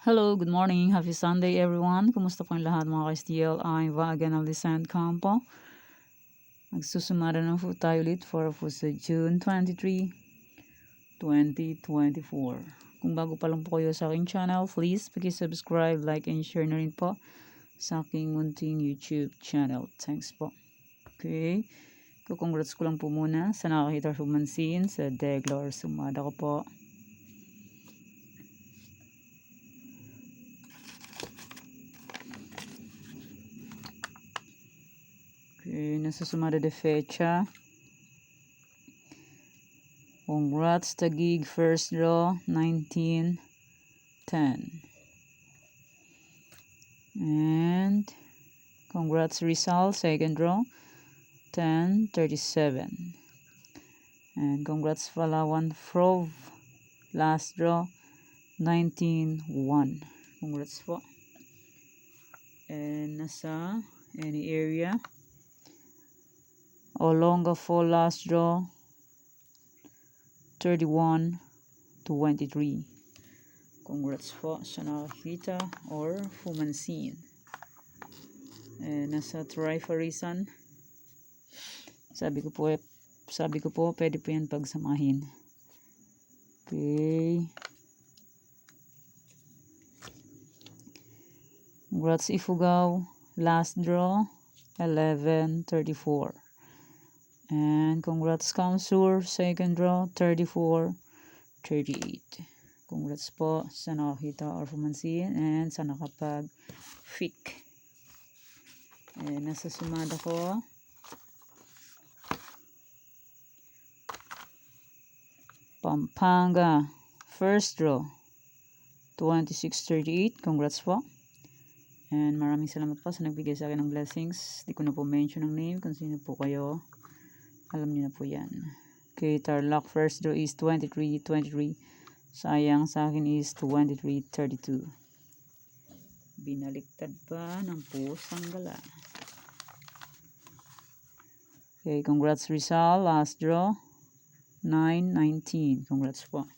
Hello, good morning. Happy Sunday everyone. Kumusta po ang lahat mga ka-STL? I'm Vagan of Descent Campo. Magsusumada na po tayo ulit for po sa June 23, 2024. Kung bago pa lang po kayo sa aking channel, please paki-subscribe, like, and share na rin po sa aking munting YouTube channel. Thanks po. Okay. Congrats ko lang po muna sa nakakita sa mansin sa Deglor. Sumada ko po. Okay, nasa sumada de fecha. Congrats Taguig first draw 1910. And congrats Rizal second draw 1037. And congrats Palawan Frov last draw 19-1. Congrats po. And nasa any area. Olonga for last draw 31-23. Congrats po sa nakakita or fumansin. And nasa Trifarisan. Sabi ko po pwede po yan pagsamahin. Okay. Congrats Ifugao. Last draw 11-34. And congrats Kamsur. Second draw 34-38. Congrats po sa nakakita or fumansin and sa nakapag-fic. And nasa sumada ko. Pampanga. First draw 26-38. Congrats po. And maraming salamat po sa nagbigay sa akin ng blessings. Di ko na po mention ng name kung sino po kayo. Alam niyo na po yan. Okay, Tarlac first draw is 23-23. Sayang sa akin is 23-32. Binaliktad pa ng pusang gala. Okay, congrats Rizal. Last draw 9-19. Congrats po.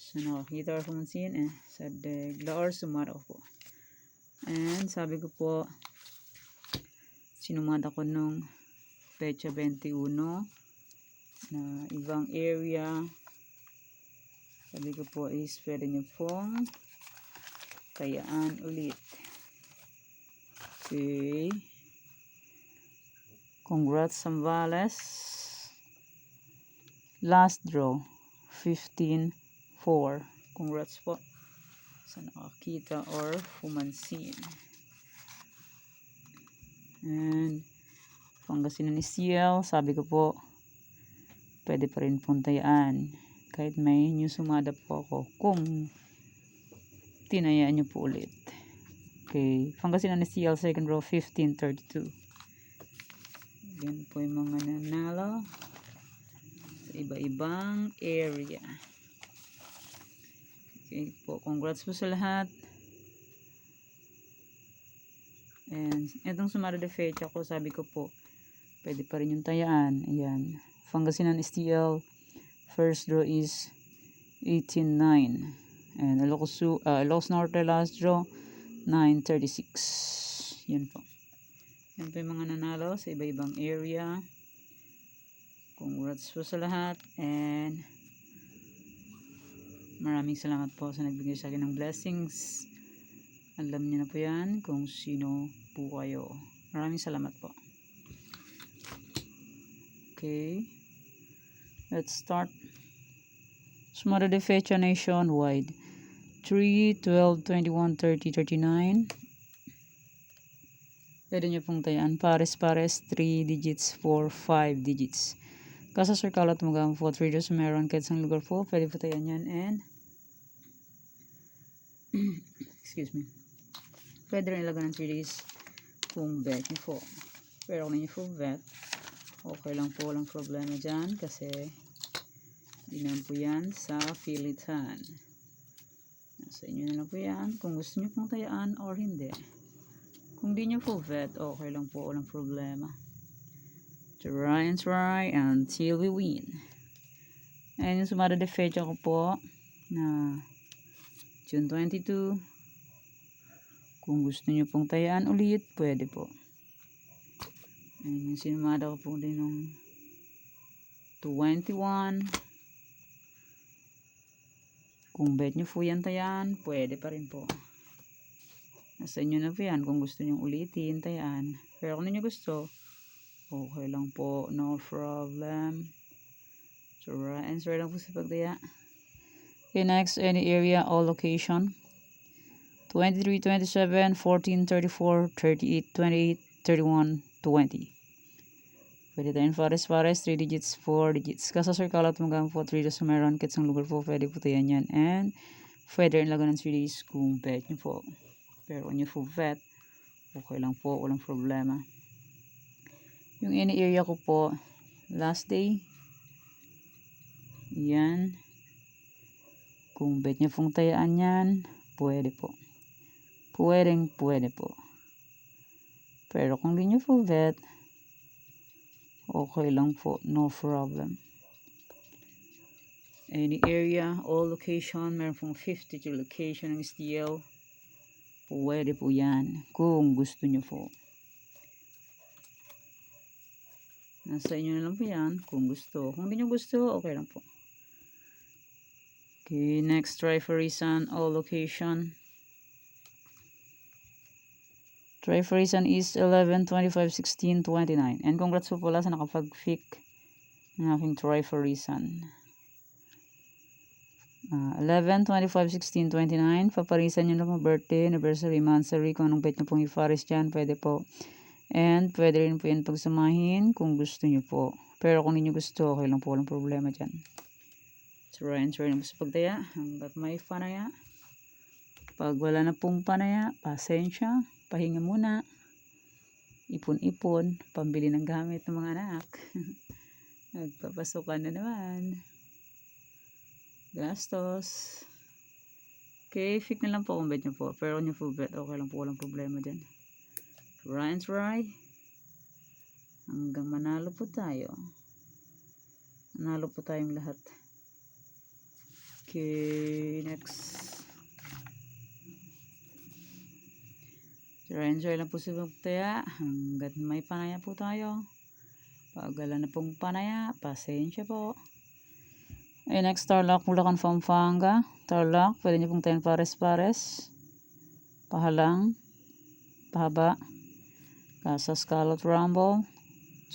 So, nakakita or pumansin sa Deglor sumara ko po. And sabi ko po, sinumada ko nung pecha 21 na ibang area. Sabi ko po is pwede nyo pong kayaan ulit. Okay. Congrats Zambales. Last draw 15-4. Congrats po sa nakakita or fumansin. And Pangasinan ni CL, sabi ko po pwede pa rin puntayaan kahit may new sumada po ako kung tinayaan nyo po ulit. Okay, Pangasinan ni CL second row 15-32. Yan po yung mga nanalo sa iba-ibang area. Okay po, congrats po sa lahat. And itong sumada de fecha ko, sabi ko po pwede pa rin yung tayaan. Ayan, Pangasinan STL first draw is 18-9. And Ilocos Norte last draw 9-36. Yan po. Yan po yung mga nanalo sa iba-ibang area. Congrats po sa lahat. And maraming salamat po sa nagbigay sa akin ng blessings. Alam niyo na po yan kung sino po kayo. Maraming salamat po. Okay. Let's start. Sumada de fecha nationwide. 3, 12, 21, 30, 39. Pwede nyo pong tayaan. Pares, 3 digits, 4, 5 digits. Kasa circle at magang po 3 dos meron kahit sa lugar po. Pwede po tayaan yan. And excuse me. Pwede rin ilagan ng 3 days kung bet nyo po. Pero kung nyo po bet, okay lang po, walang problema dyan kasi di naman po yan sa pilitan. Nasa inyo na lang po yan kung gusto nyo pong tayaan or hindi. Kung di nyo po bet, okay lang po, walang problema. Try and try until we win. And yung sumada de fecha ko po na June 22. Kung gusto nyo pong tayaan ulit, pwede po. Ayun yung sinumada ko po din ng 21. Kung bet nyo po yan tayaan, pwede pa rin po. Nasa inyo na po yan kung gusto nyo ulitin tayaan. Pero kung nyo gusto, okay lang po, no problem. So, answer lang po sa pagdaya. Okay, next, any area or location. 23, 27, 14, 34, 38, 28, 31, 20. Pwede tayong Pares, 3 digits, 4 digits. Kasa circle at hanggang po 3 sa meron. Kitsang lugar po, pwede po tayo yan. And, pwede rin lagan ng 3 days kung bet nyo po. Pero kung nyo po bet, okay lang po, walang problema. Yung any area ko po, last day. Yan. Kung bet nyo pong tayaan yan, pwede po. Pwede po. Pero kung di nyo po bet, okay lang po, no problem. Any area, all location, meron pong 52 location ng STL. Pwede po yan, kung gusto nyo po. Nasa inyo na lang po yan, kung gusto. Kung di nyo gusto, okay lang po. Okay, next, try for reason, all location. Try for reason is 11, 25, 16, 29. And congrats po pala sa nakapag-pick ng aking try for reason. 11, 25, 16, 29. Paparisan nyo lang po birthday, anniversary, monthsary. Kung anong bet nyo pong i-faris dyan, pwede po. And pwede rin po yan pagsamahin kung gusto nyo po. Pero kung hindi nyo gusto, okay lang po, walang problema dyan. So, answer na po sa pagdaya. Hanggat may panaya. Pag wala na pong panaya, pasensya. Pahinga muna. Ipon-ipon. Pambili ng gamit ng mga anak. Nagpapasukan na naman. Gastos. Okay, fix na lang po kung bet nyo po. Pero kung nyo po bet, okay lang po, walang problema dyan. Try. Hanggang manalo po tayo. Manalo po tayong lahat. Okay, next. Try lang po sa pagtaya. Hanggat may panaya po tayo. Pag wala na pong panaya, pasensya po. Okay, next, Tarlac, Bulacan, Pampanga. Tarlac, pwede nyo pong tayo pares. Pahalang. Pahaba. Casa, Scallop, Rumble.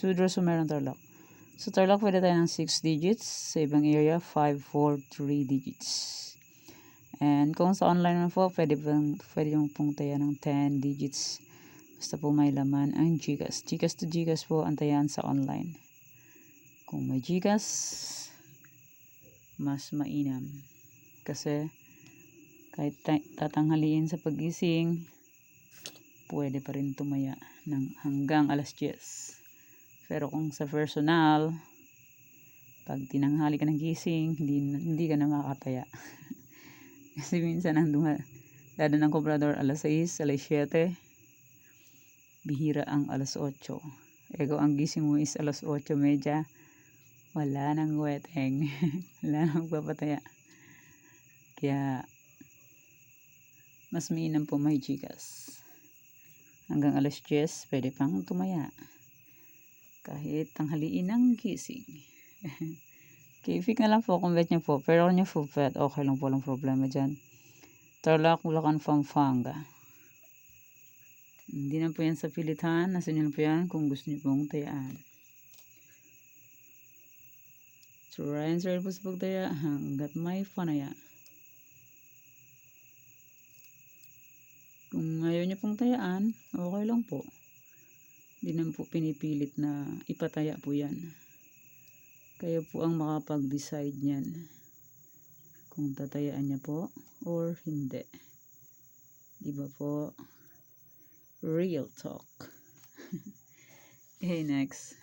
2 draws meron Tarlac. So, Tarlac, pwede tayo ng 6 digits. Sa ibang area, 5, 4, 3 digits. And kung sa online naman po, pwede pong tayo ng 10 digits. Basta po may laman ang GCash. GCash to GCash po ang tayan sa online. Kung may GCash, mas mainam. Kasi kahit tatanghaliin sa pagising, pwede pa rin tumaya ng hanggang alas 10. Pero kung sa personal, pag tinanghali ka ng gising, hindi ka na makakataya. Kasi minsan ang dada ng kobrador alas 6, alas 7, bihira ang alas 8. Ego ang gising mo is alas 8:30, wala nang weteng. Wala nang magpapataya. Kaya, mas mainam po may GCash. Hanggang alas 10, pwede pang tumaya. Kahit tanghaliin ang gising. Okay, fix na lang po kung bet nyo po. Pero kung nyo po bet, okay lang po, walang problema dyan. Tarlac, Bulacan, Pampanga. Hindi na po yan sa pilitan. Nasa nyo na po yan kung gusto nyo pong tayaan. So, answer po sa pagtaya hanggat may panaya. Kung ayaw nyo pong tayaan, okay lang po. Hindi naman po pinipilit na ipataya po yan. Kayo po ang makapag-decide niyan kung tatayaan niya po or hindi. Diba po? Real talk. Okay, next.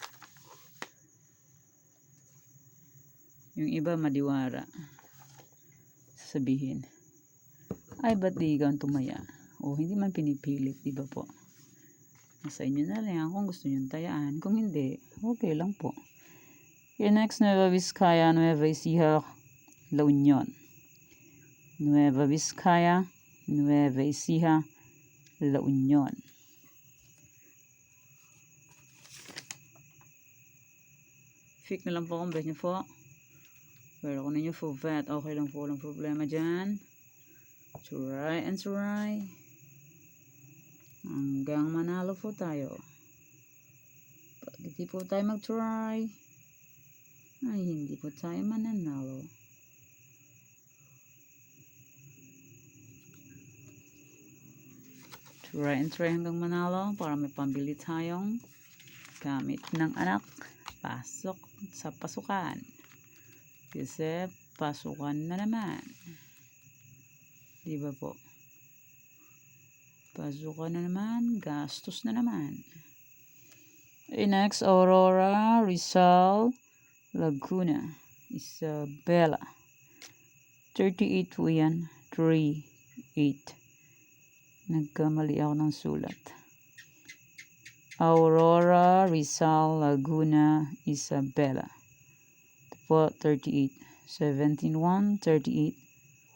Yung iba madiwara. Sasabihin, ay ba't di ikaw tumaya? O hindi man pinipilit, diba po? Nasa inyo na lang kung gusto nyo tayaan. Kung hindi, okay lang po. Okay, next, Nueva Vizcaya, Nueva Ecija, La Union. Nueva Vizcaya, Nueva Ecija, La Union. Fix na lang po kung bet nyo po. Pero kung ninyo full vet, okay lang po, walang problema dyan. Try and try. Hanggang manalo po tayo. Pag hindi po tayo mag-try, ay hindi po tayo mananalo. Try and try hanggang manalo para may pambili tayong gamit ng anak. Pasok sa pasukan. Kasi pasukan na naman. Diba po? Pasukan na naman, gastos na naman. Okay, next, Aurora, Rizal, Laguna, Isabela. 38 po yan. 38. Nagkamali ako ng sulat. Aurora, Rizal, Laguna, Isabela. Po 38. 17, 1, 38,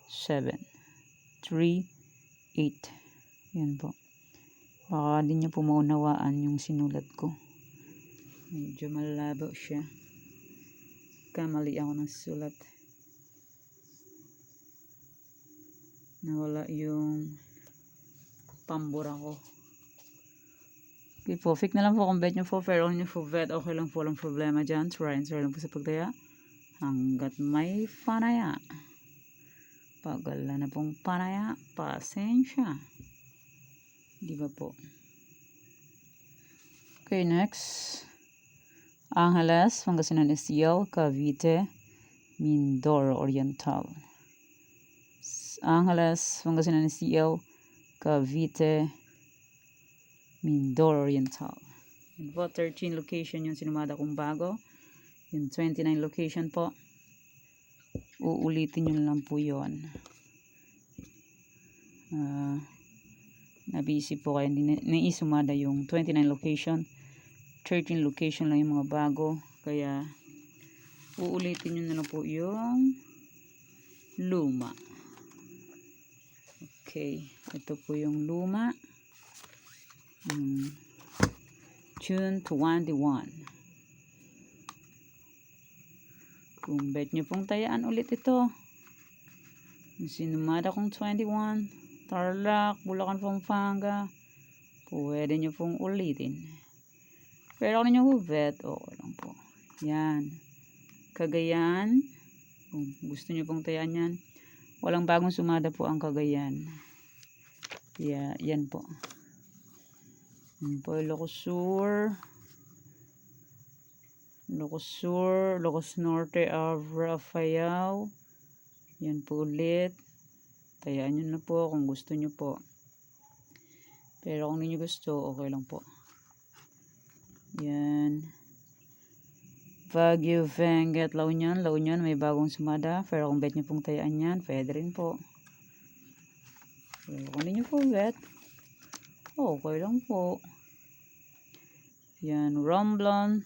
7, 3, 8. Yan po. Baka di nyo po maunawaan yung sinulat ko. Medyo malabo siya. Kamali ako ng sulat. Nawala yung pambura ko. Okay po, fix na lang po kung bet nyo po. Pero kung nyo po bet, okay lang po, walang problema dyan. Try and try lang po sa pagdaya. Hanggat may panaya. Pag wala na pong panaya, pasensya. Di ba po? Okay, next. Angeles, Pangasinan Estiel, Cavite, Mindoro Oriental. Angeles, Pangasinan Estiel, Cavite, Mindoro Oriental. Yun po, 13 location yung sinumada kong bago. Yung 29 location po. Uulitin nyo lang po yun. Nabisi po kayo. Naisumada yung 29 location. 13 location lang yung mga bago. Kaya uulitin nyo na lang po yung luma. Okay. Ito po yung luma. June 21. Kung bet nyo pong tayaan ulit ito. Yung sinumada kong 21. Tarlac, Bulacan, Pampanga. Pwede nyo pong ulitin. Pero kung nyo po bet, okay lang po. Yan. Cagayan. Kung gusto nyo pong tayaan yan. Walang bagong sumada po ang Cagayan. Yeah, yan po. Yan po, Ilocos Sur. Ilocos Sur, Ilocos Norte, Abra, Fayao. Yan po ulit. Tayaan nyo na po kung gusto nyo po. Pero kung hindi nyo gusto, okay lang po. Yan. Baguio, Benguet, La Union. La Union may bagong sumada. Pero kung bet nyo pong tayaan yan, pwede rin po. Pero kung hindi nyo po bet, okay lang po. Yan. Romblon,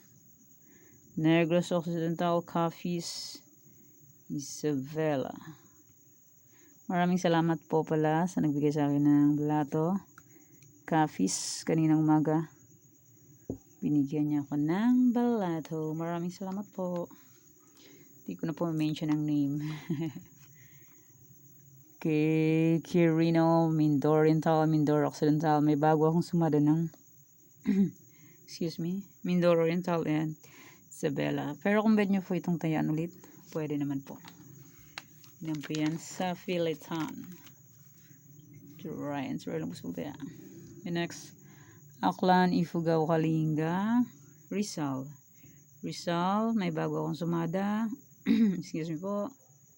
Negros Occidental, Capiz, Isabela. Maraming salamat po pala sa nagbigay sa akin ng balato. Capiz, kaninang umaga. Binigyan niya ako ng balato. Maraming salamat po. Hindi ko na po mention ang name. Kay Quirino, Mindoro Oriental, Mindoro Occidental. May bago akong sumada ng excuse me, Mindoro Oriental and Isabela. Pero kung bet nyo po itong tayaan ulit, pwede naman po. Yan po yan sa Filitan. Try and try lang po sa tayaan. And next, Aklan, Ifugao, Kalinga, Rizal. Rizal, may bago akong sumada. Excuse me po,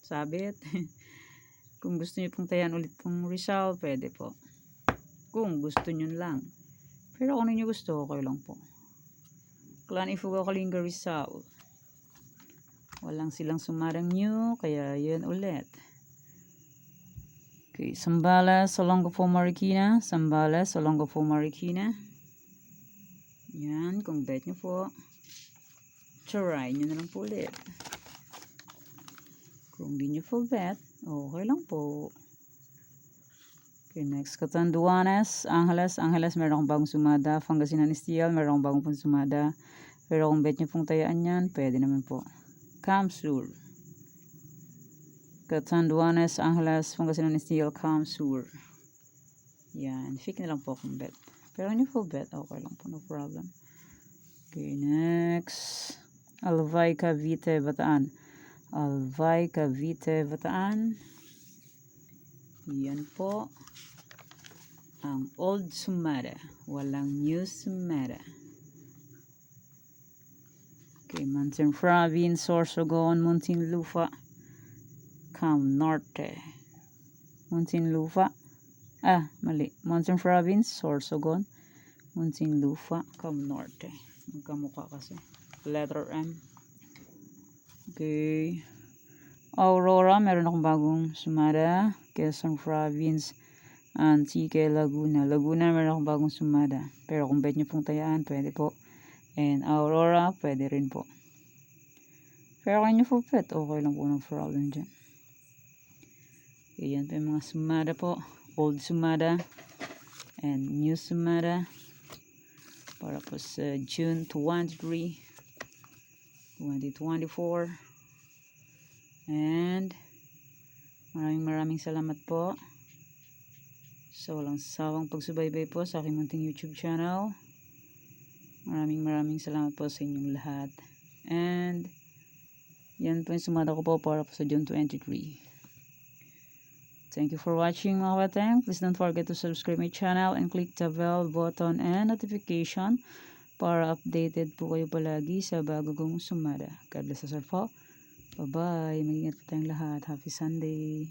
sabit. Kung gusto nyo pong tayaan ulit pong Rizal, pwede po. Kung gusto nyo lang. Pero kung nyo gusto, okay lang po. Aklan, Ifugao, Kalinga, Rizal. Walang silang sumarang new, kaya yun ulit. Okay, Zambales, Olongapo, Marikina. Zambales, Olongapo, Marikina. Yan, kung bet nyo po, try nyo na lang po ulit. Kung di nyo po bet, Okay lang po. Okay, next. Catanduanes, Angeles. Angeles, meron akong bagong sumada. Pangasinan Steel, meron akong bagong pong sumada. Pero kung bet nyo pong tayaan yan, pwede naman po. Kamsur. Catanduanes, Angeles, Pangasinan Steel, Kamsur. Yan. Fake na lang po kung bet. Pero kung nyo po bet, okay lang po. No problem. Okay, next. Albay, Cavite, Bataan. Albay, Cavite, Bataan. Yan po. Ang old sumada. Walang new sumada. Okay, Mountain Province, Sorsogon, Muntinlupa, Cam Norte. Muntinlupa. Mali. Mountain Province, Sorsogon, Muntinlupa, Cam Norte. Magkamukha kasi. Letter M. Okay. Aurora, meron akong bagong sumada. Quezon Province, Antique, Laguna. Laguna, meron akong bagong sumada. Pero kung bet nyo pong tayaan, pwede po. And Aurora, pwede rin po. Pero kung nyo po bet, okay lang po ng problem dyan. Okay, yan po yung mga sumada po. Old sumada and new sumada. Para po sa June 23, 2024. And maraming salamat po sa walang sawang pagsubaybay po sa aking munting YouTube channel. Maraming salamat po sa inyong lahat. And yan po yung sumada ko po para po sa June 23. Thank you for watching mga batang. Please don't forget to subscribe my channel and click the bell button and notification para updated po kayo palagi sa bago kong sumada. God bless us all po. Bye-bye. Mag-ingat po tayong lahat. Happy Sunday.